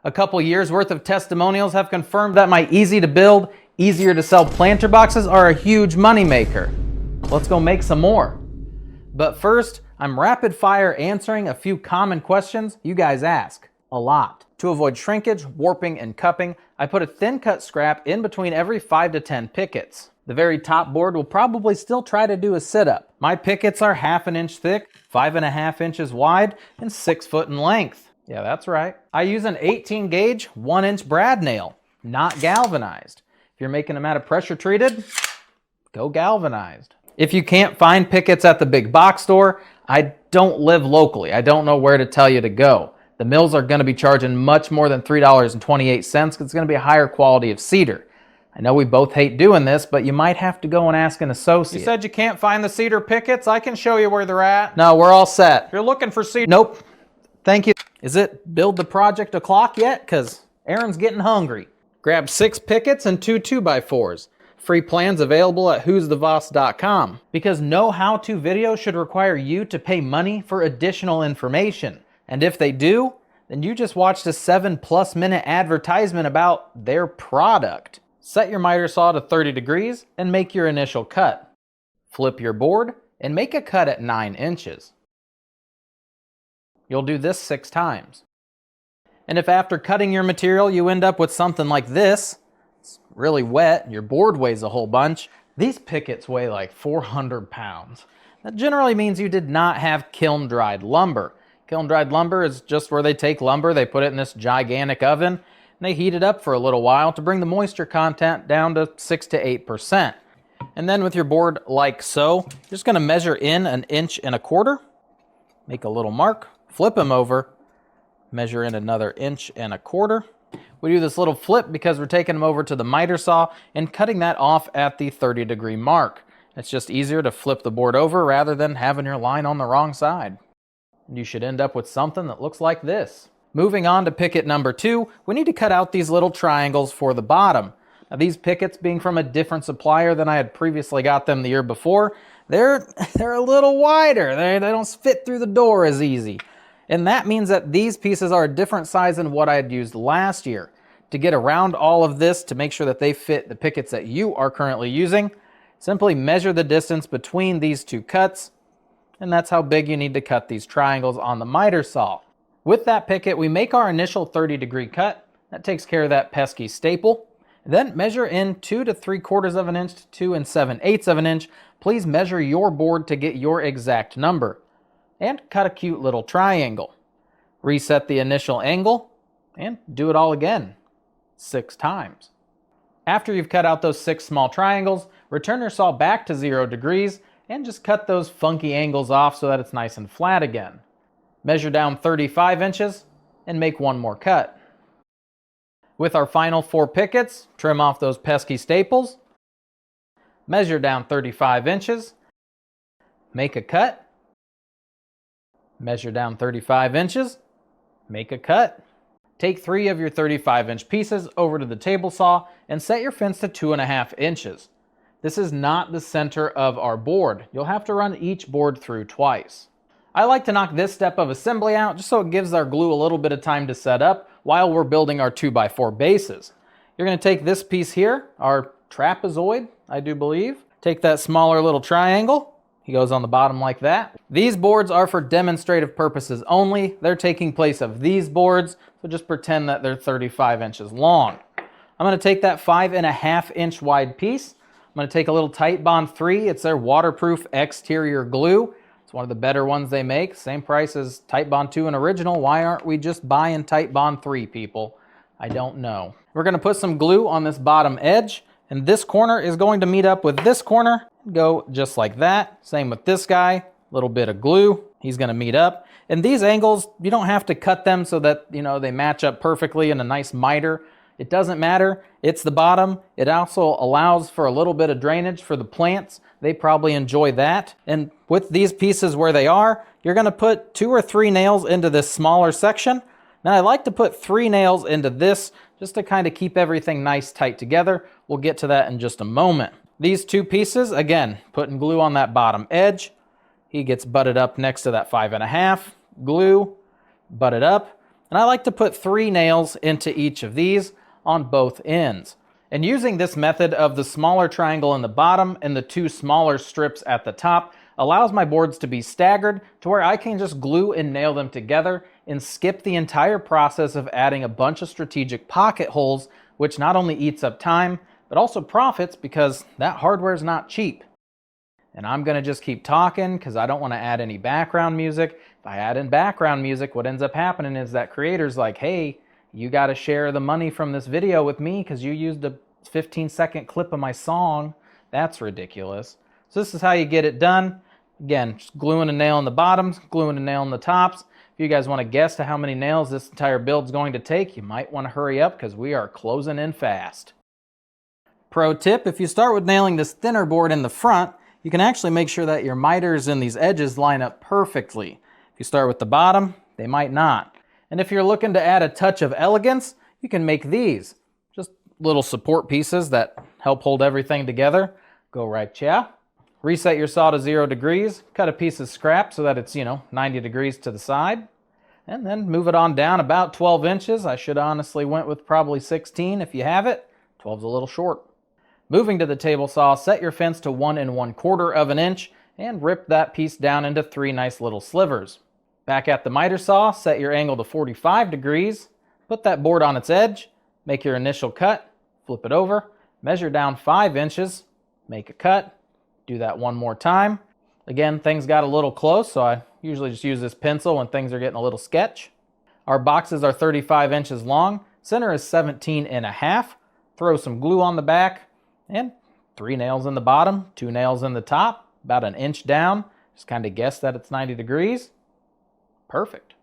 A couple years worth of testimonials have confirmed that my easy to build, easier to sell planter boxes are a huge moneymaker. Let's go make some more. But first, I'm rapid fire answering a few common questions you guys ask a lot. To avoid shrinkage, warping, and cupping, I put a thin cut scrap in between every 5 to 10 pickets. The very top board will probably still try to do a sit-up. My pickets are 1/2 inch thick, 5.5 inches wide, and 6 foot in length. Yeah, that's right. I use an 18 gauge, 1 inch brad nail, not galvanized. If you're making them out of pressure treated, go galvanized. If you can't find pickets at the big box store, I don't live locally. I don't know where to tell you to go. The mills are going to be charging much more than $3.28 because it's going to be a higher quality of cedar. I know we both hate doing this, but you might have to go and ask an associate. You said you can't find the cedar pickets? I can show you where they're at. No, we're all set. You're looking for cedar? Nope. Thank you. Is it build the project o'clock yet? Because Aaron's getting hungry. Grab 6 pickets and 2 2x4s. Free plans available at who'sthevoss.com. Because no how-to video should require you to pay money for additional information. And if they do, then you just watched a 7+ minute advertisement about their product. Set your miter saw to 30 degrees and make your initial cut. Flip your board and make a cut at 9 inches. You'll do this 6 times. And if after cutting your material you end up with something like this, it's really wet, your board weighs a whole bunch, these pickets weigh like 400 pounds. That generally means you did not have kiln dried lumber. Kiln dried lumber is just where they take lumber, they put it in this gigantic oven, and they heat it up for a little while to bring the moisture content down to 6 to 8%. And then with your board like so, you're just going to measure in 1 1/4 inches, make a little mark, flip them over, measure in another 1 1/4 inches. We do this little flip because we're taking them over to the miter saw and cutting that off at the 30-degree mark. It's just easier to flip the board over rather than having your line on the wrong side. And you should end up with something that looks like this. Moving on to picket number 2, we need to cut out these little triangles for the bottom. Now these pickets, being from a different supplier than I had previously got them the year before, they're a little wider. They don't fit through the door as easy. And that means that these pieces are a different size than what I had used last year. To get around all of this, to make sure that they fit the pickets that you are currently using, simply measure the distance between these 2 cuts, and that's how big you need to cut these triangles on the miter saw. With that picket, we make our initial 30-degree cut. That takes care of that pesky staple. Then measure in 2 to 3/4 inch to 2 7/8 inch. Please measure your board to get your exact number. And cut a cute little triangle. Reset the initial angle and do it all again 6 times. After you've cut out those 6 small triangles, return your saw back to 0 degrees and just cut those funky angles off so that it's nice and flat again. Measure down 35 inches and make 1 more cut. With our final 4 pickets, trim off those pesky staples, measure down 35 inches, make a cut, measure down 35 inches, make a cut. Take 3 of your 35-inch pieces over to the table saw and set your fence to 2.5 inches. This is not the center of our board. You'll have to run each board through twice. I like to knock this step of assembly out just so it gives our glue a little bit of time to set up while we're building our 2x4 bases. You're going to take this piece here, our trapezoid, I do believe. Take that smaller little triangle. He goes on the bottom like that. These boards are for demonstrative purposes only. They're taking place of these boards, so just pretend that they're 35 inches long. I'm going to take that 5.5 inch wide piece. I'm going to take a little Titebond 3. It's their waterproof exterior glue. It's one of the better ones they make. Same price as Titebond 2 and original. Why aren't we just buying Titebond 3, people? I don't know. We're going to put some glue on this bottom edge, and this corner is going to meet up with this corner. Go just like that. Same with this guy. A little bit of glue. He's going to meet up. And these angles, you don't have to cut them so that, they match up perfectly in a nice miter. It doesn't matter. It's the bottom. It also allows for a little bit of drainage for the plants. They probably enjoy that. And with these pieces where they are, you're going to put 2 or 3 nails into this smaller section. Now I like to put 3 nails into this just to kind of keep everything nice tight together. We'll get to that in just a moment. These 2 pieces, again, putting glue on that bottom edge. He gets butted up next to that 5.5, glue, butt it up. And I like to put 3 nails into each of these on both ends. And using this method of the smaller triangle in the bottom and the 2 smaller strips at the top allows my boards to be staggered to where I can just glue and nail them together and skip the entire process of adding a bunch of strategic pocket holes, which not only eats up time, but also profits because that hardware is not cheap. And I'm gonna just keep talking because I don't want to add any background music. If I add in background music, what ends up happening is that creator's like, hey, you got to share the money from this video with me because you used a 15-second clip of my song. That's ridiculous. So this is how you get it done. Again, just gluing a nail on the bottoms, gluing a nail on the tops. If you guys want to guess to how many nails this entire build is going to take, you might want to hurry up because we are closing in fast. Pro tip, if you start with nailing this thinner board in the front, you can actually make sure that your miters and these edges line up perfectly. If you start with the bottom, they might not. And if you're looking to add a touch of elegance, you can make these. Just little support pieces that help hold everything together. Go right here. Reset your saw to 0 degrees. Cut a piece of scrap so that it's, 90 degrees to the side. And then move it on down about 12 inches. I should honestly went with probably 16 if you have it. 12's a little short. Moving to the table saw, set your fence to 1 1/4 inch and rip that piece down into 3 nice little slivers. Back at the miter saw, set your angle to 45 degrees, put that board on its edge, make your initial cut, flip it over, measure down 5 inches, make a cut, do that one more time. Again, things got a little close, so I usually just use this pencil when things are getting a little sketch. Our boxes are 35 inches long, center is 17.5, throw some glue on the back, and 3 nails in the bottom, 2 nails in the top, about 1 inch down. Just kind of guess that it's 90 degrees. Perfect.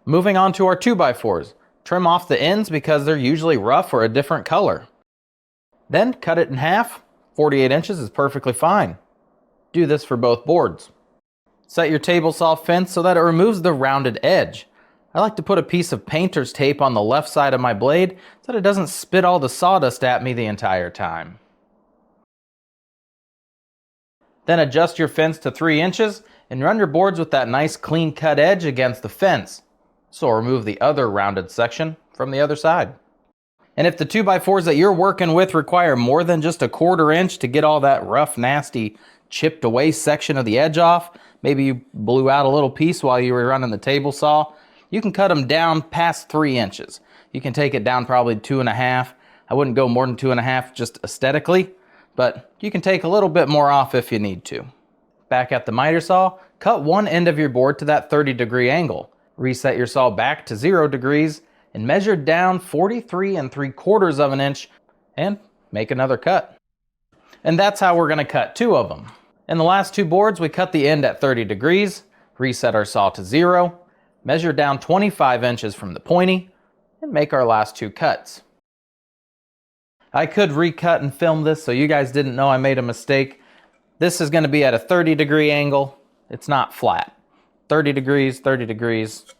Moving on to our 2x4s. Trim off the ends because they're usually rough or a different color. Then cut it in half. 48 inches is perfectly fine. Do this for both boards. Set your table saw fence so that it removes the rounded edge. I like to put a piece of painter's tape on the left side of my blade so that it doesn't spit all the sawdust at me the entire time. Then adjust your fence to 3 inches and run your boards with that nice clean cut edge against the fence. So remove the other rounded section from the other side. And if the 2x4s that you're working with require more than just 1/4 inch to get all that rough, nasty, chipped away section of the edge off, maybe you blew out a little piece while you were running the table saw, you can cut them down past 3 inches. You can take it down probably 2.5. I wouldn't go more than 2.5 just aesthetically, but you can take a little bit more off if you need to. Back at the miter saw, cut one end of your board to that 30-degree angle. Reset your saw back to 0 degrees and measure down 43.75 inches and make another cut. And that's how we're going to cut 2 of them. In the last 2 boards, we cut the end at 30 degrees, reset our saw to 0, measure down 25 inches from the pointy, and make our last 2 cuts. I could recut and film this so you guys didn't know I made a mistake. This is going to be at a 30-degree angle. It's not flat. 30 degrees,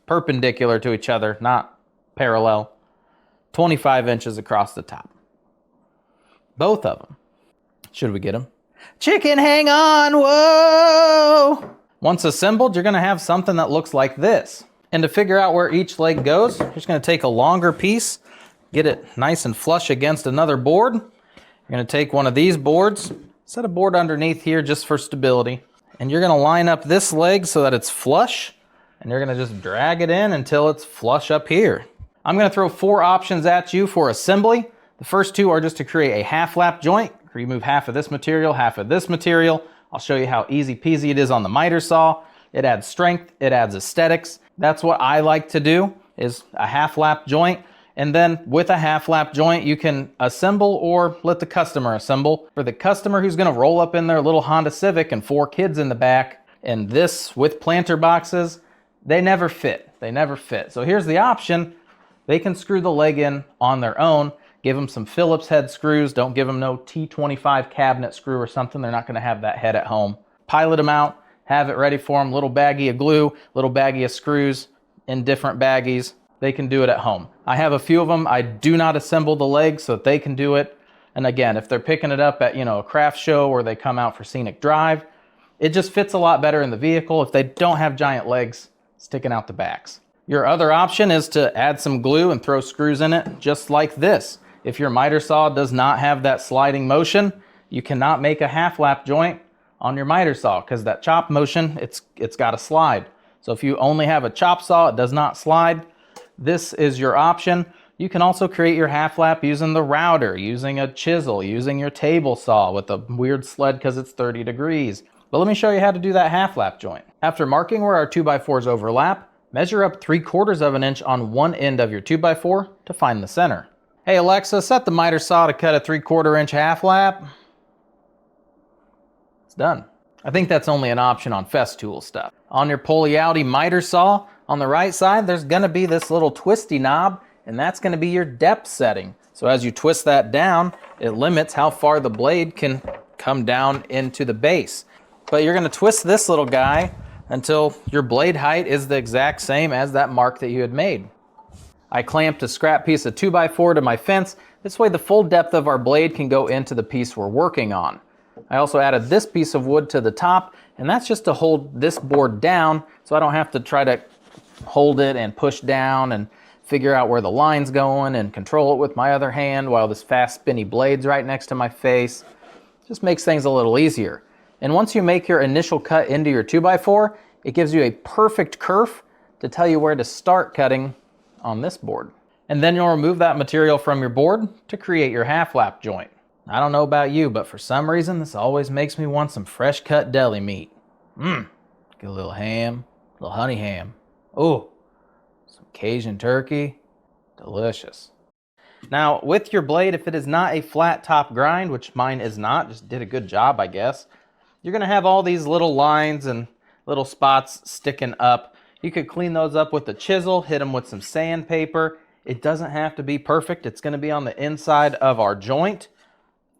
perpendicular to each other, not parallel. 25 inches across the top. Both of them. Should we get them? Chicken, hang on, whoa! Once assembled, you're going to have something that looks like this. And to figure out where each leg goes, you're just going to take a longer piece, get it nice and flush against another board. You're going to take one of these boards, set a board underneath here just for stability, and you're going to line up this leg so that it's flush, and you're going to just drag it in until it's flush up here. I'm going to throw 4 options at you for assembly. The first 2 are just to create a half lap joint. Remove half of this material, half of this material. I'll show you how easy peasy it is on the miter saw. It adds strength, it adds aesthetics. That's what I like to do, is a half lap joint. And then with a half lap joint, you can assemble or let the customer assemble. For the customer who's gonna roll up in their little Honda Civic and 4 kids in the back, and this with planter boxes, they never fit. They never fit. So here's the option. They can screw the leg in on their own. Give them some Phillips head screws. Don't give them no T25 cabinet screw or something. They're not gonna have that head at home. Pilot them out, have it ready for them. Little baggie of glue, little baggie of screws in different baggies. They can do it at home. I have a few of them. I do not assemble the legs so that they can do it. And again, if they're picking it up at, a craft show or they come out for scenic drive, it just fits a lot better in the vehicle if they don't have giant legs sticking out the backs. Your other option is to add some glue and throw screws in it, just like this. If your miter saw does not have that sliding motion, you cannot make a half lap joint on your miter saw because that chop motion, it's got to slide. So if you only have a chop saw, it does not slide. This is your option. You can also create your half lap using the router, using a chisel, using your table saw with a weird sled because it's 30 degrees. But let me show you how to do that half lap joint. After marking where our 2x4s overlap, measure up 3/4 of an inch on one end of your 2x4 to find the center. Hey Alexa, set the miter saw to cut a 3/4 inch half lap. It's done. I think that's only an option on Festool stuff. On your pulley-outy miter saw, on the right side, there's gonna be this little twisty knob, and that's gonna be your depth setting. So as you twist that down, it limits how far the blade can come down into the base. But you're gonna twist this little guy until your blade height is the exact same as that mark that you had made. I clamped a scrap piece of 2x4 to my fence. This way the full depth of our blade can go into the piece we're working on. I also added this piece of wood to the top, and that's just to hold this board down so I don't have to try to hold it and push down and figure out where the line's going and control it with my other hand while this fast spinny blade's right next to my face. Just makes things a little easier. And once you make your initial cut into your 2x4, it gives you a perfect kerf to tell you where to start cutting on this board. And then you'll remove that material from your board to create your half lap joint. I don't know about you, but for some reason, this always makes me want some fresh cut deli meat. Get a little ham, a little honey ham. Oh, some Cajun turkey. Delicious. Now, with your blade, if it is not a flat top grind, which mine is not, just did a good job, I guess, you're gonna have all these little lines and little spots sticking up. You could clean those up with a chisel, hit them with some sandpaper. It doesn't have to be perfect. It's gonna be on the inside of our joint.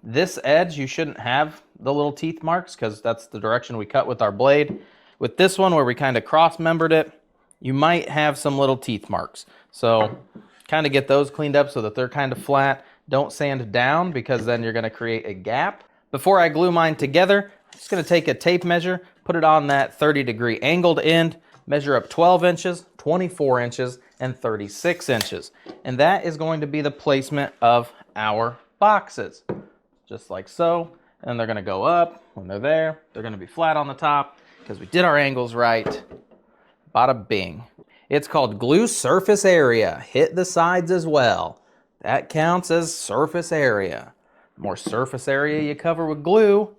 This edge, you shouldn't have the little teeth marks because that's the direction we cut with our blade. With this one where we kind of cross-membered it, you might have some little teeth marks. So kind of get those cleaned up so that they're kind of flat. Don't sand down because then you're gonna create a gap. Before I glue mine together, I'm just gonna take a tape measure, put it on that 30-degree angled end, measure up 12 inches, 24 inches, and 36 inches. And that is going to be the placement of our boxes. Just like so, and they're gonna go up. When they're there, they're gonna be flat on the top because we did our angles right. Bada bing. It's called glue surface area. Hit the sides as well. That counts as surface area. The more surface area you cover with glue,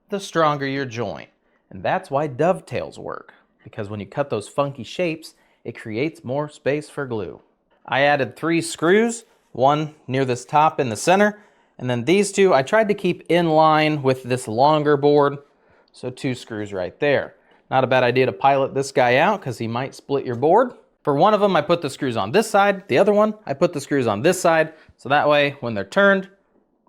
the stronger your joint. And that's why dovetails work, because when you cut those funky shapes, it creates more space for glue. I added 3 screws, one near this top in the center, and then these 2, I tried to keep in line with this longer board, so 2 screws right there. Not a bad idea to pilot this guy out because he might split your board. For one of them, I put the screws on this side. The other one, I put the screws on this side, so that way when they're turned,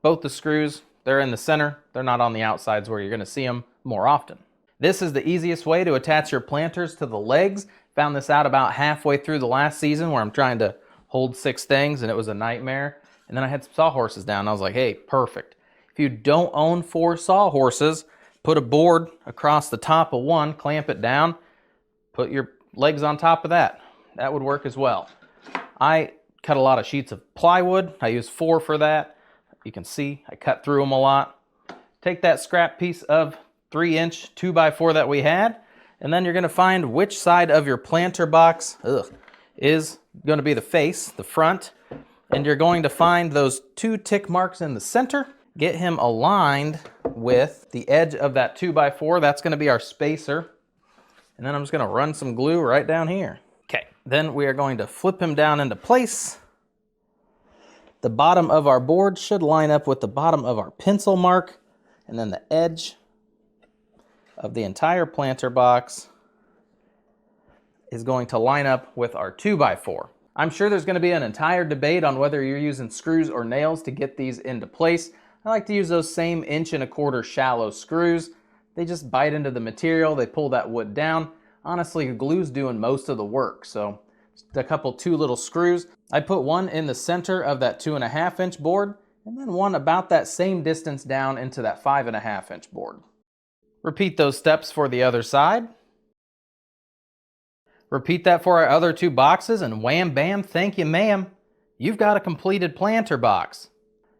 both the screws, they're in the center. They're not on the outsides where you're gonna see them more often. This is the easiest way to attach your planters to the legs. Found this out about halfway through the last season where I'm trying to hold 6 things and it was a nightmare. And then I had some sawhorses down. I was like, hey, perfect. If you don't own 4 sawhorses, put a board across the top of one, clamp it down, put your legs on top of that. That would work as well. I cut a lot of sheets of plywood. I used 4 for that. You can see I cut through them a lot. Take that scrap piece of 3-inch 2x4 that we had, and then you're gonna find which side of your planter box is gonna be the face, the front, and you're going to find those 2 tick marks in the center. Get him aligned with the edge of that 2x4. That's gonna be our spacer. And then I'm just gonna run some glue right down here. Okay, then we are going to flip him down into place. The bottom of our board should line up with the bottom of our pencil mark, and then the edge of the entire planter box is going to line up with our 2x4. I'm sure there's going to be an entire debate on whether you're using screws or nails to get these into place. I like to use those same 1.25" shallow screws. They just bite into the material, they pull that wood down. Honestly, glue's doing most of the work, so just a couple 2 little screws. I put one in the center of that 2.5-inch board, and then one about that same distance down into that 5.5-inch board. Repeat those steps for the other side. Repeat that for our other 2 boxes and wham bam, thank you ma'am. You've got a completed planter box.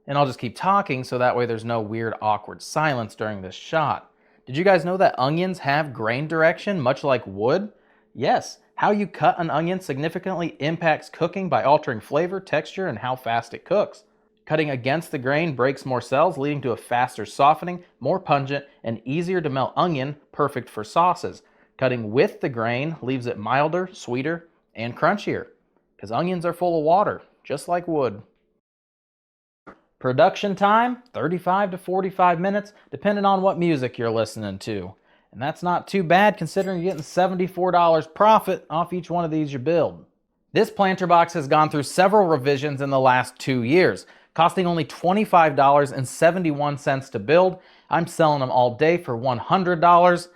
And I'll just keep talking so that way there's no weird awkward silence during this shot. Did you guys know that onions have grain direction much like wood? Yes, how you cut an onion significantly impacts cooking by altering flavor, texture, and how fast it cooks. Cutting against the grain breaks more cells, leading to a faster softening, more pungent, and easier to melt onion, perfect for sauces. Cutting with the grain leaves it milder, sweeter, and crunchier, because onions are full of water, just like wood. Production time, 35 to 45 minutes, depending on what music you're listening to. And that's not too bad considering you're getting $74 profit off each one of these you build. This planter box has gone through several revisions in the last 2 years, costing only $25.71 to build. I'm selling them all day for $100.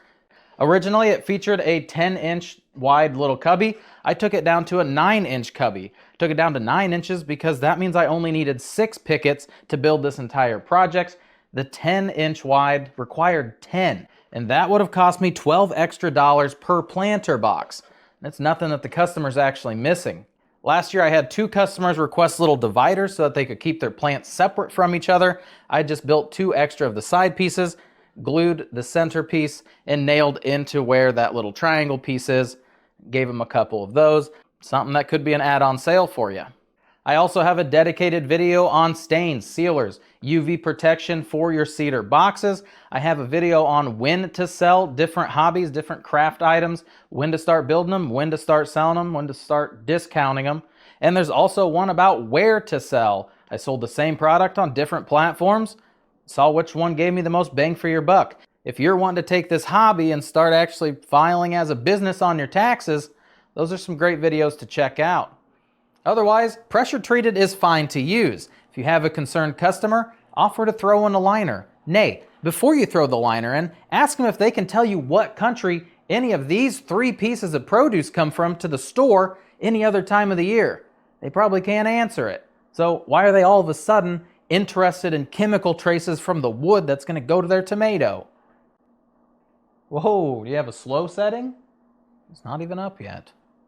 Originally, it featured a 10-inch wide little cubby. I took it down to a 9-inch cubby. Took it down to 9 inches because that means I only needed 6 pickets to build this entire project. The 10-inch wide required 10, and that would have cost me $12 extra per planter box. That's nothing that the customer's actually missing. Last year, I had 2 customers request little dividers so that they could keep their plants separate from each other. I just built 2 extra of the side pieces, glued the center piece, and nailed into where that little triangle piece is. Gave them a couple of those. Something that could be an add-on sale for you. I also have a dedicated video on stains, sealers, UV protection for your cedar boxes. I have a video on when to sell different hobbies, different craft items, when to start building them, when to start selling them, when to start discounting them. And there's also one about where to sell. I sold the same product on different platforms, saw which one gave me the most bang for your buck. If you're wanting to take this hobby and start actually filing as a business on your taxes, those are some great videos to check out. Otherwise, pressure treated is fine to use. If you have a concerned customer, offer to throw in a liner. Nay, before you throw the liner in, ask them if they can tell you what country any of these 3 pieces of produce come from to the store any other time of the year. They probably can't answer it. So why are they all of a sudden interested in chemical traces from the wood that's going to go to their tomato? Whoa, do you have a slow setting? It's not even up yet.